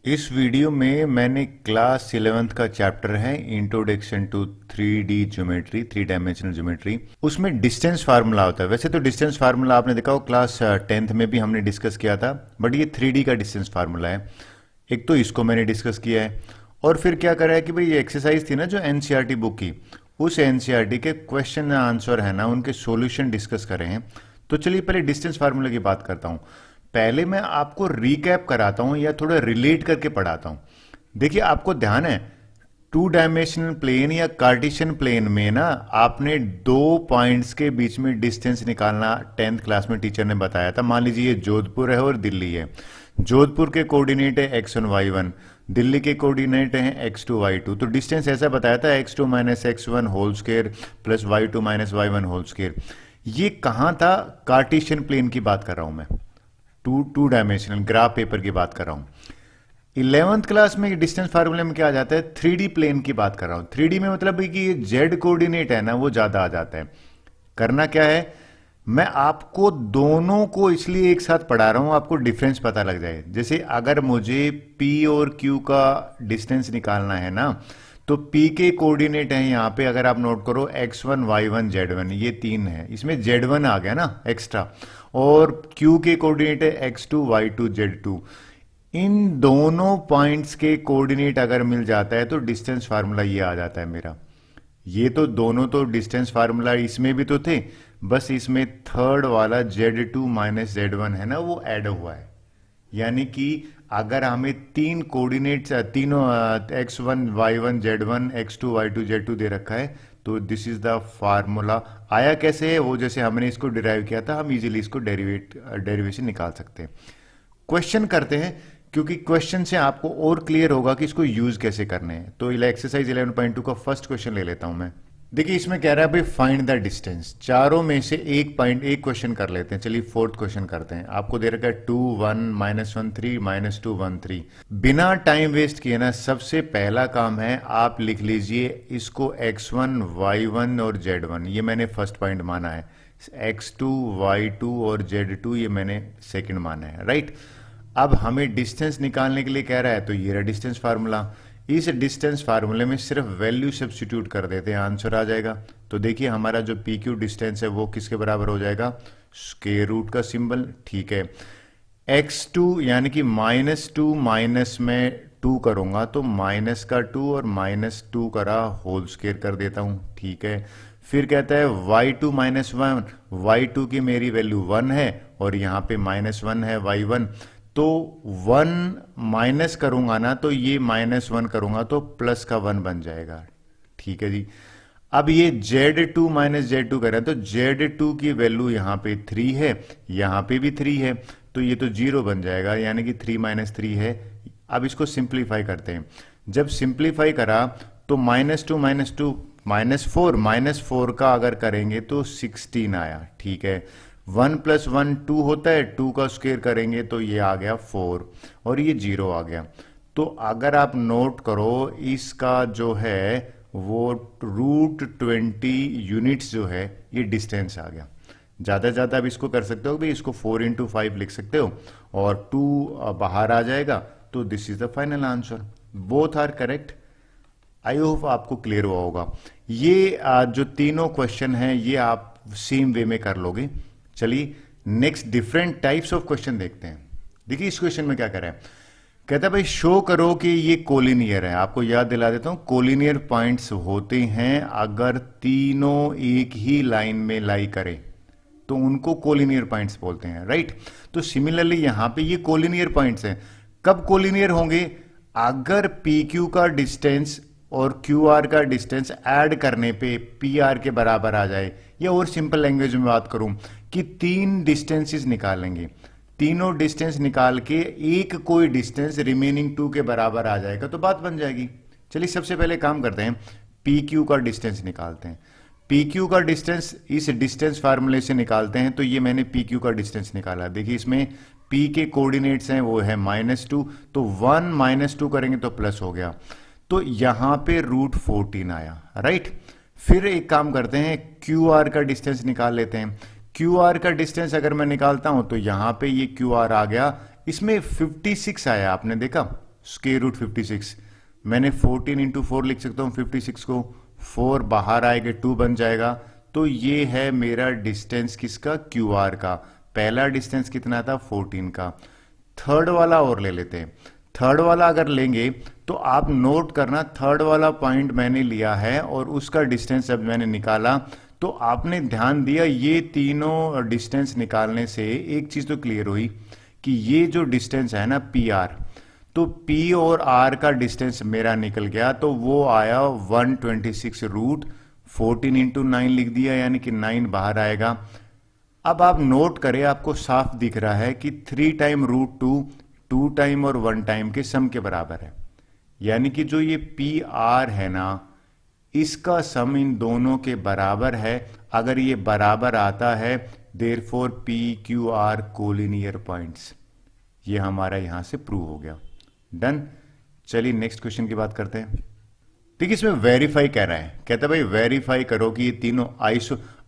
इस वीडियो में मैंने क्लास 11th का चैप्टर है introduction to 3D geometry, 3 dimensional geometry. उसमें डिस्टेंस फार्मूला होता है। वैसे तो डिस्टेंस फार्मूला आपने देखा हो क्लास 10th में भी हमने डिस्कस किया था, बट ये 3D का डिस्टेंस फार्मूला है। एक तो इसको मैंने डिस्कस किया है, और फिर क्या करा है कि भाई ये एक्सरसाइज थी ना जो एनसीईआरटी बुक की, उस एनसीईआरटी के क्वेश्चन आंसर है ना, उनके सॉल्यूशन डिस्कस करे हैं। तो चलिए पहले डिस्टेंस फार्मूला की बात करता हूँ। पहले मैं आपको रिकैप कराता हूं या थोड़ा रिलेट करके पढ़ाता हूं। देखिए, आपको ध्यान है 2 डायमेंशनल प्लेन या कार्टेशियन प्लेन में ना आपने दो पॉइंट्स के बीच में डिस्टेंस निकालना 10th क्लास में टीचर ने बताया था। मान लीजिए ये जोधपुर है और दिल्ली है। जोधपुर के कोऑर्डिनेट है x1 y1, दिल्ली के कोऑर्डिनेट हैं x2 y2। तो डिस्टेंस ऐसा बताया था x2 minus x1 whole square plus y2 minus y1 whole square. ये कहां था? कार्टेशियन प्लेन की बात कर रहा हूं मैं, टू डायमेंशनल ग्राफ पेपर की बात कर रहा हूं। 11th क्लास में डिस्टेंस फार्मूले में क्या आ जाता है? 3D प्लेन की बात कर रहा हूं। 3D में मतलब है कि ये जेड कोऑर्डिनेट है ना, वो ज्यादा आ जाता है। करना क्या है, मैं आपको दोनों को इसलिए एक साथ पढ़ा रहा हूं, आपको डिफरेंस पता लग जाए। जैसे अगर मुझे P और Q का डिस्टेंस निकालना है ना, तो P के कोऑर्डिनेट है यहाँ पे, अगर आप नोट करो x1 y1 z1, ये तीन है, इसमें z1 आ गया ना एक्स्ट्रा, और Q के कोऑर्डिनेट है x2 y2 z2। इन दोनों पॉइंट्स के कोऑर्डिनेट अगर मिल जाता है तो डिस्टेंस फार्मूला ये आ जाता है मेरा। ये तो दोनों तो डिस्टेंस फार्मूला इसमें भी तो थे, बस इसमें थर्ड वाला z2 माइनस z1 है ना, वो ऐड हुआ है। यानी कि अगर हमें तीन कोऑर्डिनेट्स, तीनों x1 y1 z1 x2 y2 z2 दे रखा है, तो दिस इज द फार्मूला। आया कैसे है वो? जैसे हमने इसको डिराइव किया था, हम इजीली इसको डेरिवेशन निकाल सकते हैं। क्वेश्चन करते हैं, क्योंकि क्वेश्चन से आपको और क्लियर होगा कि इसको यूज कैसे करने हैं। तो एक्सरसाइज 11.2 का फर्स्ट क्वेश्चन ले लेता हूं मैं। देखिए, इसमें कह रहा है भाई फाइंड द डिस्टेंस। चारों में से एक क्वेश्चन कर लेते हैं। चलिए फोर्थ क्वेश्चन करते हैं। आपको दे रखा है 2 1 -1 3 -2 1 3। बिना टाइम वेस्ट किए ना, सबसे पहला काम है आप लिख लीजिए इसको x1 y1 और z1, ये मैंने फर्स्ट पॉइंट माना है। x2 y2 और z2 ये मैंने सेकंड माना है, राइट। अब हमें डिस्टेंस निकालने के लिए कह रहा है, तो ये रहा डिस्टेंस फार्मूला। इस डिस्टेंस फार्मूले में सिर्फ वैल्यू सब्स्टिट्यूट कर देते हैं, आंसर आ जाएगा। तो देखिए हमारा जो पी क्यू डिस्टेंस है वो किसके बराबर हो जाएगा? स्क्वायर रूट का सिंबल, ठीक है। x2 यानी कि -2 माइनस में 2 करूंगा तो माइनस का 2 और -2 करा होल स्क्वायर कर देता हूं, ठीक है। फिर कहता है y2 -1, y2 की मेरी वैल्यू 1 है और यहां पे -1 है y1, तो 1 माइनस करूंगा ना, तो ये -1 करूंगा तो प्लस का 1 बन जाएगा, ठीक है जी। अब ये z2 माइनस z2 करें तो z2 की वैल्यू यहां पे 3 है, यहां पे भी 3 है, तो ये तो 0 बन जाएगा, यानी कि 3 - 3 है। अब इसको सिंप्लीफाई करते हैं। जब सिंप्लीफाई करा तो -2 -2 -4, -4 का अगर करेंगे तो 16 आया, ठीक है। 1 + 1 2 होता है, 2 का स्क्वायर करेंगे तो ये आ गया 4 और ये 0 आ गया। तो अगर आप नोट करो, इसका जो है वो √20 यूनिट्स जो है, ये डिस्टेंस आ गया। ज़्यादा से ज़्यादा आप इसको कर सकते हो भाई, इसको 4 × 5 लिख सकते हो और 2 बाहर आ जाएगा। तो this is the final answer, both are correct. I hope आपको क्लियर हुआ होगा। ये जो तीनों क्वेश्चन हैं ये आप सेम वे में कर लोगे। चलिए next different types of question देखते हैं। देखिए इस क्वेश्चन में क्या कर रहा है, कहता है भाई शो करो कि ये कोलिनियर है। आपको याद दिला देता हूं, कोलिनियर पॉइंट्स होते हैं अगर तीनों एक ही लाइन में लाई करें तो उनको कोलिनियर पॉइंट्स बोलते हैं, राइट। तो सिमिलरली यहां पे ये कोलिनियर पॉइंट्स हैं। कब कोलिनियर होंगे? अगर पी क्यू का डिस्टेंस और क्यू आर का डिस्टेंस ऐड करने पे पी आर के बराबर आ जाए, या और सिंपल लैंग्वेज में बात करूं कि तीन डिस्टेंसेस निकालेंगे, तीनों डिस्टेंस निकाल के एक कोई डिस्टेंस रिमेनिंग 2 के बराबर आ जाएगा तो बात बन जाएगी। चलिए सबसे पहले काम करते हैं, पी क्यू का डिस्टेंस निकालते हैं। पी क्यू का डिस्टेंस इस डिस्टेंस फार्मूले से निकालते हैं। तो ये मैंने पी क्यू का डिस्टेंस निकाला। देखिए इसमें पी के कोऑर्डिनेट्स हैं वो है -2, तो 1 -2 करेंगे तो प्लस हो गया, तो यहां पे √14 आया, राइट। फिर एक काम करते हैं, क्यू आर का डिस्टेंस निकाल लेते हैं। क्यू आर का डिस्टेंस अगर मैं निकालता हूं तो यहां पे ये क्यू आर आ गया, इसमें 56 आया, आपने देखा स्क्वायर रूट 56। मैंने 14 इंटू 4 लिख सकता हूँ 56 को, 4 बाहर आएगा 2 बन जाएगा। तो ये है मेरा डिस्टेंस किसका, क्यू आर का। पहला डिस्टेंस कितना था, 14 का। थर्ड वाला और ले लेते हैं। थर्ड वाला अगर लेंगे तो आप नोट करना, थर्ड वाला पॉइंट मैंने लिया है और उसका डिस्टेंस जब मैंने निकाला तो आपने ध्यान दिया ये तीनों डिस्टेंस निकालने से एक चीज तो क्लियर हुई कि ये जो डिस्टेंस है ना पी आर, तो पी और आर का डिस्टेंस मेरा निकल गया, तो वो आया 126 रूट 14 इंटू 9 लिख दिया, यानी कि 9 बाहर आएगा। अब आप नोट करें, आपको साफ दिख रहा है कि 3 टाइम रूट 2 2 टाइम और 1 टाइम के सम के बराबर है, यानी कि जो ये पी आर है ना इसका सम इन दोनों के बराबर है। अगर ये बराबर आता है therefore P Q R collinear points, ये हमारा यहां से प्रूव हो गया। डन। चलिए नेक्स्ट क्वेश्चन की बात करते हैं। देखिए इसमें वेरीफाई कह रहा है, कहता है भाई वेरीफाई करो कि ये तीनों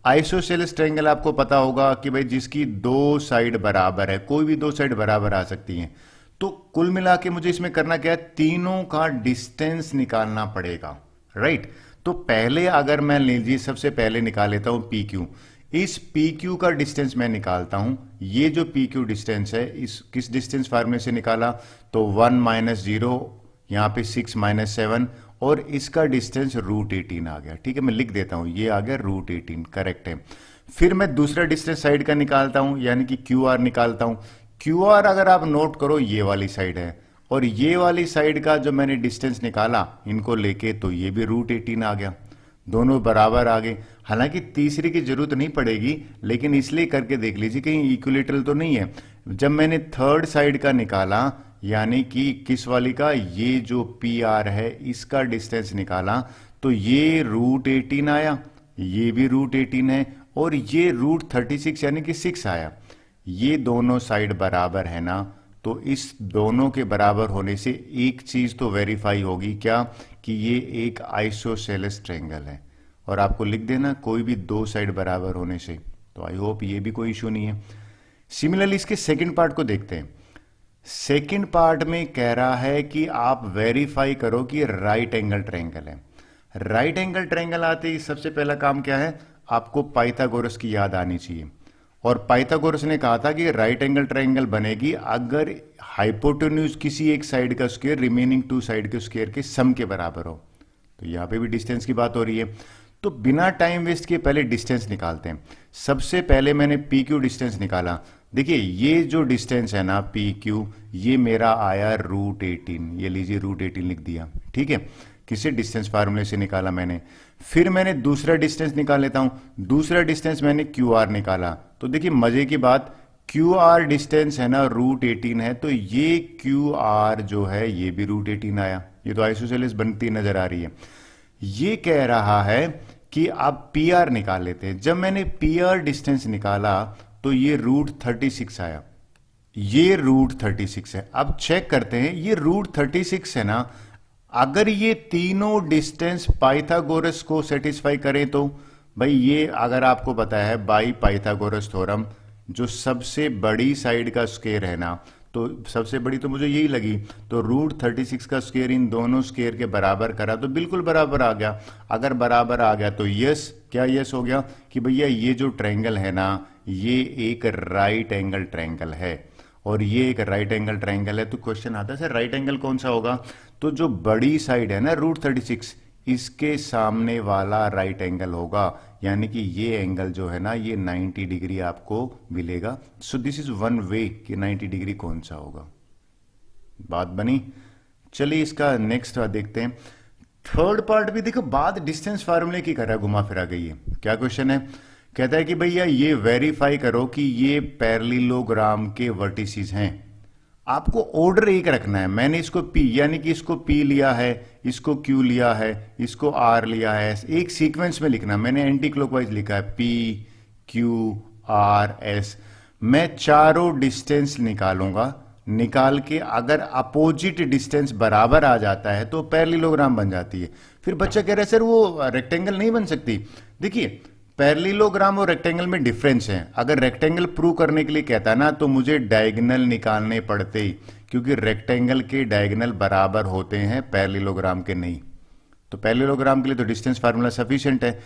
आइसोसेलेस ट्रायंगल आपको पता होगा कि भाई जिसकी दो साइड बराबर है, कोई भी दो साइड बराबर आ सकती हैं। तो कुल मिला के मुझे इसमें करना क्या है, तीनों का डिस्टेंस निकालना पड़ेगा, राइट। तो पहले अगर मैं लीजिए सबसे पहले निकाल लेता हूं पी क्यू। इस पी क्यू का डिस्टेंस मैं निकालता हूं। ये जो पी क्यू डिस्टेंस है इस किस डिस्टेंस फार्मूले से निकाला, तो 1 माइनस 0, यहां पे 6 माइनस 7 और इसका डिस्टेंस रूट 18 आ गया। ठीक है, मैं लिख देता हूं, ये आ गया रूट 18, करेक्ट है। फिर मैं दूसरा डिस्टेंस साइड का निकालता हूं, यानी कि क्यू आर निकालता हूं। क्यू आर अगर आप नोट करो ये वाली साइड है, और ये वाली साइड का जो मैंने डिस्टेंस निकाला इनको लेके, तो ये भी रूट 18 आ गया, दोनों बराबर आ गए। हालांकि तीसरी की जरूरत नहीं पड़ेगी, लेकिन इसलिए करके देख लीजिए कहीं इक्विलेटरल तो नहीं है। जब मैंने थर्ड साइड का निकाला, यानी कि किस वाली का, ये जो पी आर है इसका डिस्टेंस निकाला, तो ये रूट 18 आया, ये भी रूट 18 है, और ये रूट 36 यानी कि 6 आया। ये दोनों साइड बराबर है ना, तो इस दोनों के बराबर होने से एक चीज तो वेरीफाई होगी, क्या, कि ये एक आइसोसेलेस ट्रायंगल है। और आपको लिख देना कोई भी दो साइड बराबर होने से, तो आई होप ये भी कोई इशू नहीं है। सिमिलरली इसके सेकंड पार्ट को देखते हैं। सेकंड पार्ट में कह रहा है कि आप वेरीफाई करो कि राइट एंगल ट्रायंगल है। राइट एंगल ट्रायंगल आते ही सबसे पहला काम क्या है, आपको पाइथागोरस की याद आनी चाहिए। और पाइथागोरस ने कहा था कि राइट एंगल ट्रायंगल बनेगी अगर हाइपोटेन्यूज किसी एक साइड का स्क्वायर रिमेनिंग टू साइड के स्क्वायर के सम के बराबर हो। तो यहां पे भी डिस्टेंस की बात हो रही है, तो बिना टाइम वेस्ट किए पहले डिस्टेंस निकालते हैं। सबसे पहले मैंने पी क्यू डिस्टेंस निकाला। देखिए ये जो डिस्टेंस है ना पी क्यू, ये मेरा आया रूट 18, ये लीजिए रूट 18 लिख दिया। ठीक है, किसी डिस्टेंस फार्मूले से निकाला मैंने। फिर मैंने दूसरा डिस्टेंस निकाल लेता हूं। दूसरा डिस्टेंस मैंने क्यू आर निकाला। तो देखिए मजे की बात, क्यू आर डिस्टेंस है ना रूट 18 है, तो ये क्यू आर जो है ये भी रूट 18 आया। ये तो आइसोसेलेस बनती नजर आ रही है। ये कह रहा है कि आप पी आर निकाल लेते हैं। जब मैंने पी आर डिस्टेंस निकाला तो ये रूट 36 आया, ये रूट 36 है। अब चेक करते हैं, ये रूट 36 है ना, अगर ये तीनों डिस्टेंस पाइथागोरस को सेटिस्फाई करें तो भाई ये अगर आपको पता है बाई पाइथागोरस थ्योरम, जो सबसे बड़ी साइड का स्क्वायर है ना, तो सबसे बड़ी तो मुझे यही लगी, तो रूट 36 का स्क्वायर इन दोनों स्क्वायर के बराबर करा तो बिल्कुल बराबर आ गया। अगर बराबर आ गया तो यस, क्या यस हो गया कि भैया ये जो ट्रायंगल है ना ये एक राइट एंगल ट्रायंगल है, और ये एक राइट एंगल ट्रायंगल है। तो क्वेश्चन आता है सर राइट एंगल कौन सा होगा, तो जो बड़ी साइड है ना रूट 36 इसके सामने वाला राइट एंगल होगा, यानी कि ये एंगल जो है ना ये 90 डिग्री आपको मिलेगा। सो दिस इज वन वे कि 90 डिग्री कौन सा होगा। बात बनी। चलिए इसका नेक्स्ट देखते हैं। थर्ड पार्ट भी देखो, बात डिस्टेंस फार्मूले की कर रहा है, घुमा फिरा गई है। क्या क्वेश्चन है, कहता है कि भैया ये वेरीफाई करो कि ये पैरेललोग्राम के वर्टिसेस हैं। आपको ऑर्डर एक रखना है। मैंने इसको पी यानी कि इसको पी लिया है, इसको क्यू लिया है, इसको आर लिया है, एक सीक्वेंस में लिखना। मैंने एंटी क्लॉकवाइज लिखा है पी क्यू आर एस। मैं चारों डिस्टेंस निकालूंगा, निकाल के अगर अपोजिट डिस्टेंस बराबर आ जाता है तो पैरेललोग्राम बन जाती है। फिर बच्चा कह रहा है सर वो रेक्टेंगल नहीं बन सकती। देखिए पैरेललोग्राम और रेक्टेंगल में डिफरेंस है। अगर रेक्टेंगल प्रूव करने के लिए कहता है ना तो मुझे डायगोनल निकालने पड़ते ही, क्योंकि रेक्टेंगल के डायगोनल बराबर होते हैं, पैरेललोग्राम के नहीं। तो पैरेललोग्राम के लिए तो डिस्टेंस फार्मूला सफिशिएंट है।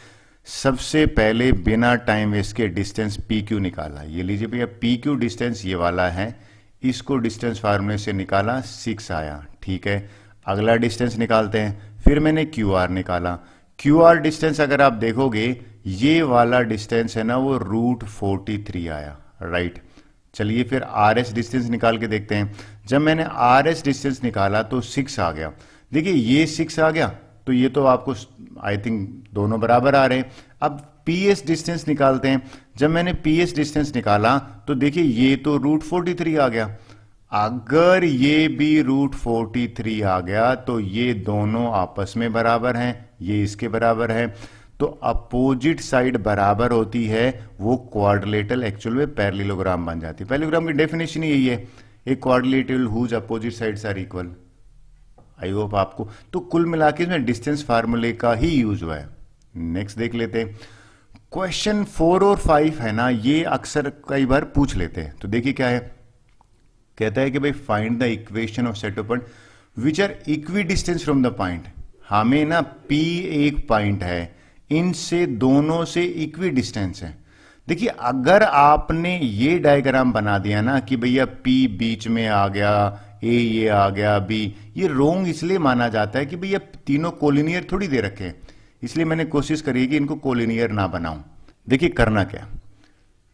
सबसे पहले बिना टाइम वेस्ट के डिस्टेंस पी क्यू निकाला। ये लीजिए भैया, पी क्यू डिस्टेंस ये वाला है, इसको डिस्टेंस फार्मूले से निकाला, 6 आया, ठीक है। अगला डिस्टेंस निकालते हैं, फिर मैंने क्यू आर निकाला। क्यू आर डिस्टेंस अगर आप देखोगे ये वाला डिस्टेंस है ना, वो √43 आया, राइट। चलिए फिर आर एस डिस्टेंस निकाल के देखते हैं। जब मैंने आर एस डिस्टेंस निकाला तो 6 आ गया। देखिए ये 6 आ गया तो ये तो आपको आई थिंक दोनों बराबर आ रहे हैं। अब पी एस डिस्टेंस निकालते हैं। जब मैंने पी एस डिस्टेंस निकाला तो देखिए ये तो √43 आ गया। अगर ये भी √43 आ गया तो ये दोनों आपस में बराबर हैं, ये इसके बराबर है। तो अपोजिट साइड बराबर होती है, वो क्वाड्रिलेटरल एक्चुअल में पैरेललोग्राम बन जाती है। पैरेललोग्राम की डेफिनेशन यही है, एक quadrilateral whose opposite sides are equal. I hope आपको तो कुल मिला के इसमें डिस्टेंस फार्मूले का ही यूज हुआ है। नेक्स्ट देख लेते हैं। क्वेश्चन 4 और 5 है ना, ये अक्सर कई बार पूछ लेते हैं। तो देखिए क्या है, कहता है कि भाई find the equation of set of point which are equidistance from the point. हमें ना P एक पॉइंट है, इनसे दोनों से इक्वी डिस्टेंस है। देखिए अगर आपने ये डायग्राम बना दिया ना कि भैया P बीच में आ गया, A ये आ गया, B, ये रोंग इसलिए माना जाता है कि भैया तीनों कोलिनियर थोड़ी दे रखे हैं। इसलिए मैंने कोशिश करी कि इनको कोलिनियर ना बनाऊं। देखिए करना क्या,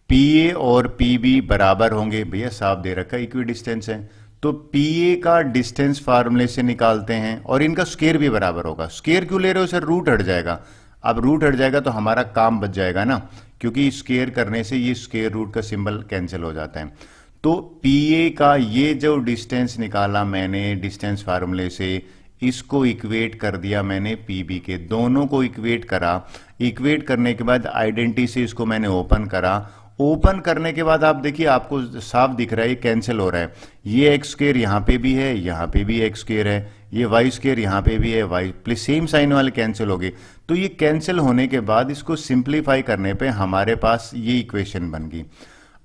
PA और PB बराबर होंगे, भैया साफ दे रखा है इक्वी डिस्टेंस है। तो PA का डिस्टेंस फार्मूले से निकालते हैं और इनका स्क्वायर भी बराबर होगा। स्क्वायर क्यों ले रहे हो सर, रूट हट जाएगा। अब रूट हट जाएगा तो हमारा काम बच जाएगा ना, क्योंकि स्क्वायर करने से ये स्क्वायर रूट का सिंबल कैंसिल हो जाता है। तो PA का ये जो डिस्टेंस निकाला मैंने डिस्टेंस फार्मूले से, इसको इक्वेट कर दिया मैंने PB के, दोनों को इक्वेट करा। इक्वेट करने के बाद आइडेंटिटी से इसको मैंने ओपन करा। ओपन करने के बाद आप देखिए आपको साफ दिख रहा है ये कैंसिल हो रहा है। ये एक्स स्क्वायर यहाँ पे भी है, यहाँ पे भी एक्स स्क्वायर है, ये वाई स्क्वायर यहाँ पे भी है, वाई प्लस सेम साइन वाले कैंसिल हो गए। तो ये कैंसिल होने के बाद इसको सिंप्लीफाई करने पे हमारे पास ये इक्वेशन बन गई।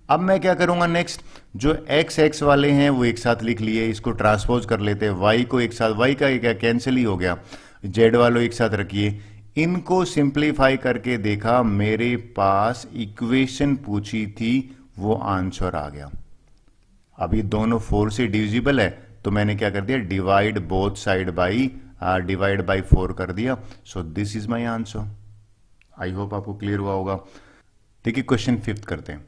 अब मैं क्या करूंगा नेक्स्ट, जो एक्स एक्स वाले हैं वो एक साथ लिख लिए, इसको ट्रांसपोज कर लेते हैं, वाई को एक साथ, वाई का क्या कैंसिल ही हो गया, जेड वालों एक साथ रखिए। इनको सिंप्लीफाई करके देखा, मेरे पास इक्वेशन पूछी थी वो आंसर आ गया। अब ये दोनों 4 से डिविजिबल है तो मैंने क्या कर दिया, divide both side by divide by 4 कर दिया। सो this is my answer. I hope आपको क्लियर हुआ होगा। देखिए क्वेश्चन 5 करते हैं।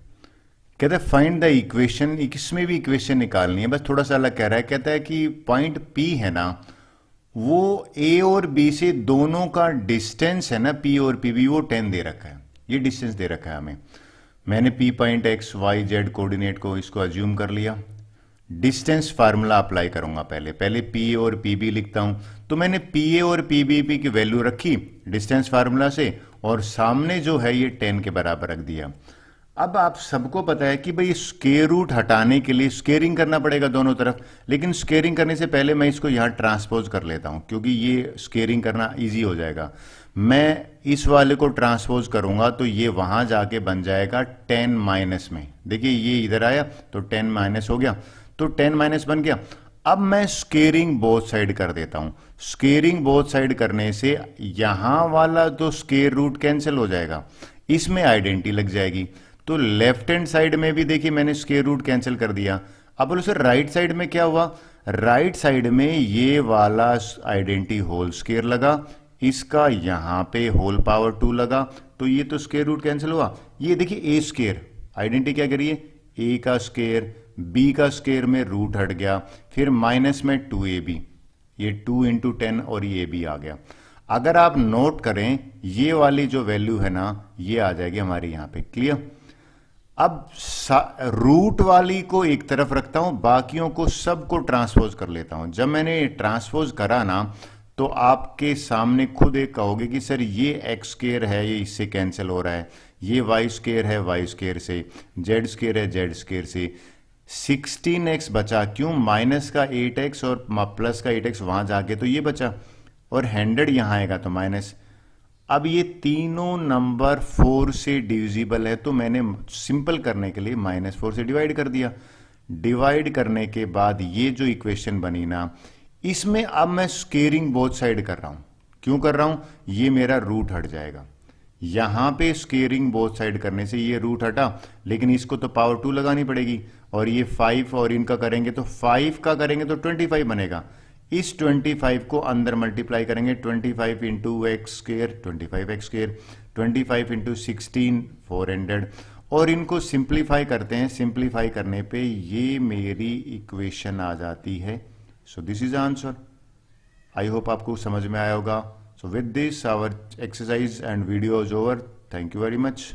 कहता है फाइंड द इक्वेशन, इसमें भी इक्वेशन निकालनी है, बस थोड़ा सा अलग कह रहा है। कहता है कि पॉइंट P है ना, वो A और B से दोनों का डिस्टेंस है ना, P और PB, वो 10 दे रखा है, ये डिस्टेंस दे रखा है हमें। मैंने P point X Y Z coordinate को इसको अज्यूम कर लिया। डिस्टेंस फार्मूला अप्लाई करूंगा, पहले P और PB लिखता हूं। तो मैंने PA और PB की वैल्यू रखी डिस्टेंस फार्मूला से, और सामने जो है ये 10 के बराबर रख दिया। अब आप सबको पता है कि भाई स्क्वायर रूट हटाने के लिए स्क्वेयरिंग करना पड़ेगा दोनों तरफ, लेकिन स्क्वेयरिंग करने से पहले मैं इसको यहां ट्रांसपोज कर लेता हूं, क्योंकि ये स्क्वेयरिंग करना इजी हो जाएगा। मैं इस वाले को ट्रांसपोज करूंगा तो ये वहां जाके बन जाएगा 10 माइनस में। देखिए ये इधर आया तो 10 माइनस हो गया, तो 10 माइनस बन गया। अब मैं स्क्वेयरिंग बोथ साइड कर देता हूं। स्क्वेयरिंग बोथ साइड करने से यहां वाला तो स्क्वेयर रूट कैंसिल हो जाएगा, इसमें आइडेंटिटी लग जाएगी। तो लेफ्ट हैंड साइड में भी देखिए मैंने स्क्वायर रूट कैंसिल कर दिया। अब बोलो सर राइट साइड में क्या हुआ, राइट साइड में ये वाला आइडेंटिटी होल स्क्वायर लगा, इसका यहां पे होल पावर 2 लगा, तो ये तो स्क्वायर रूट कैंसिल हुआ। ये देखिए ए स्क्वायर, आइडेंटिटी क्या करिए, ए का स्क्वायर, बी का स्क्वायर में रूट हट गया, फिर माइनस में 2ab, ये 2 इंटू 10 और ये b आ गया। अगर आप नोट करें ये वाली जो वैल्यू है ना, ये आ जाएगी हमारे यहां पे। क्लियर। अब रूट वाली को एक तरफ रखता हूं, बाकियों को सबको ट्रांसपोज कर लेता हूं। जब मैंने ट्रांसपोज करा ना तो आपके सामने खुद एक कहोगे कि सर ये एक्स स्क्वायर है, ये इससे कैंसिल हो रहा है, ये वाई स्क्वायर है वाई स्क्वायर से, जेड स्क्वायर है जेड स्क्वायर से। 16x बचा, क्यों, माइनस का 8x और प्लस का 8x वहां जाके तो ये बचा, और 100 यहां आएगा तो माइनस। अब ये तीनों नंबर 4 से डिविजिबल है, तो मैंने सिंपल करने के लिए -4 से डिवाइड कर दिया। डिवाइड करने के बाद ये जो इक्वेशन बनी ना, इसमें अब मैं स्केयरिंग बोथ साइड कर रहा हूं। क्यों कर रहा हूं? ये मेरा रूट हट जाएगा। यहां पे स्केयरिंग बोथ साइड करने से ये रूट हटा, लेकिन इसको तो पावर 2 लगानी पड़ेगी, और ये 5 और इनका करेंगे तो 5 का करेंगे तो 25 बनेगा। इस 25 को अंदर मल्टीप्लाई करेंगे, 25 into x square 25x², 25 into 16 400, और इनको सिंप्लीफाई करते हैं। सिंप्लीफाई करने पे ये मेरी इक्वेशन आ जाती है। So this is answer. I hope आपको समझ में आया होगा। So with this our exercise and video is over. Thank you very much.